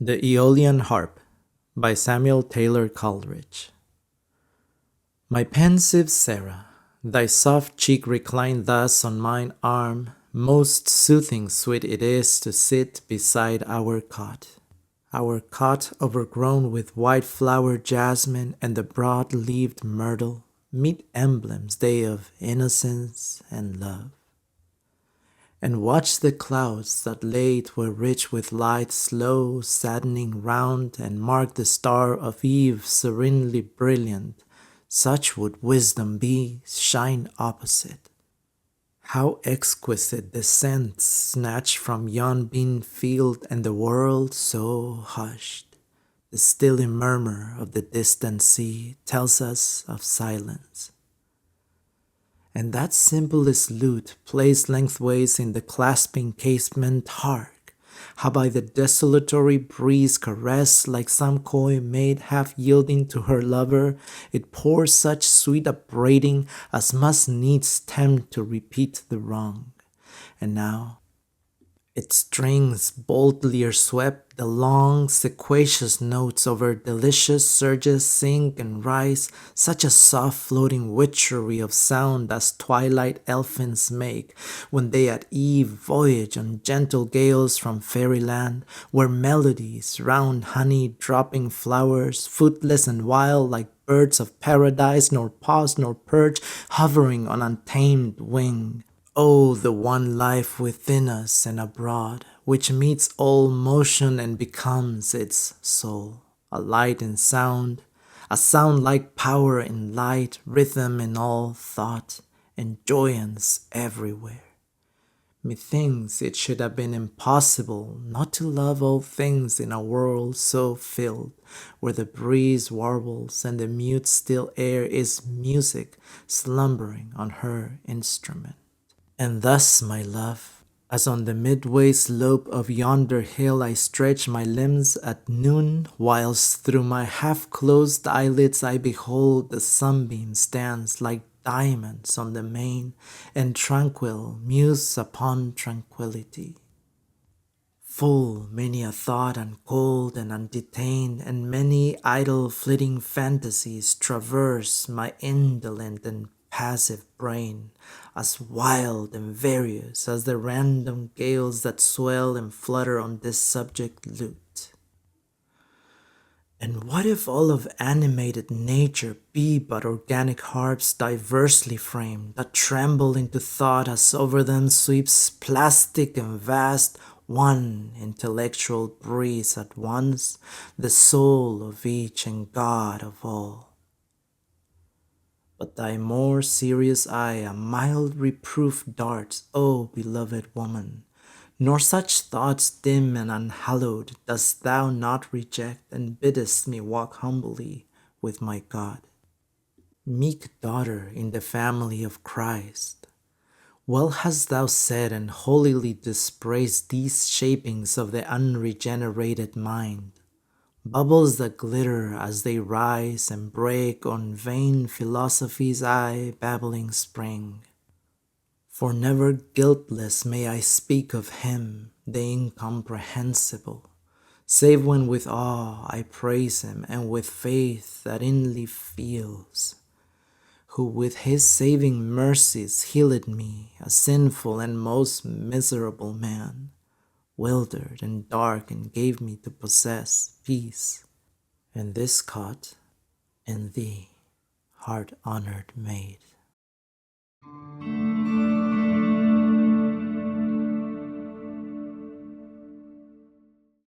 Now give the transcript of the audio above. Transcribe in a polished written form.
The Eolian Harp by Samuel Taylor Coleridge. My pensive Sarah, thy soft cheek reclined thus on mine arm, most soothing sweet it is to sit beside our cot overgrown with white-flowered jasmine and the broad-leaved myrtle, meet emblems they of innocence and love. And watch the clouds that late were rich with light slow saddening round, and mark the star of eve serenely brilliant, such would wisdom be, shine opposite. How exquisite the scents snatched from yon bean field, and the world so hushed. The stilly murmur of the distant sea tells us of silence. And that simplest lute plays lengthways in the clasping casement, hark! How by the desultory breeze caressed, like some coy maid half yielding to her lover, it pours such sweet upbraiding as must needs tempt to repeat the wrong. And now its strings boldly are swept, the long sequacious notes over delicious surges sink and rise, such a soft floating witchery of sound as twilight elfins make, when they at eve voyage on gentle gales from fairyland, where melodies, round honey-dropping flowers, footless and wild like birds of paradise, nor pause nor perch, hovering on untamed wing. Oh, the one life within us and abroad, which meets all motion and becomes its soul, a light in sound, a sound-like power in light, rhythm in all thought, and joyance everywhere. Methinks it should have been impossible not to love all things in a world so filled, where the breeze warbles and the mute still air is music slumbering on her instrument. And thus, my love, as on the midway slope of yonder hill I stretch my limbs at noon, whilst through my half-closed eyelids I behold the sunbeams dance like diamonds on the main, and tranquil muse upon tranquillity. Full many a thought uncold and undetained, and many idle flitting fantasies traverse my indolent and passive brain, as wild and various as the random gales that swell and flutter on this subject lute. And what if all of animated nature be but organic harps diversely framed, that tremble into thought as over them sweeps plastic and vast one intellectual breeze at once, the soul of each and God of all? But thy more serious eye a mild reproof darts, O beloved woman, nor such thoughts dim and unhallowed dost thou not reject, and biddest me walk humbly with my God. Meek daughter in the family of Christ, well hast thou said and holily dispraised these shapings of the unregenerated mind, bubbles that glitter as they rise and break on vain philosophy's babbling spring. For never guiltless may I speak of him, the incomprehensible, save when with awe I praise him, and with faith that inly feels, who with his saving mercies healed me, a sinful and most miserable man, wildered and dark, and gave me to possess peace, and this cot, and thee, heart-honored maid.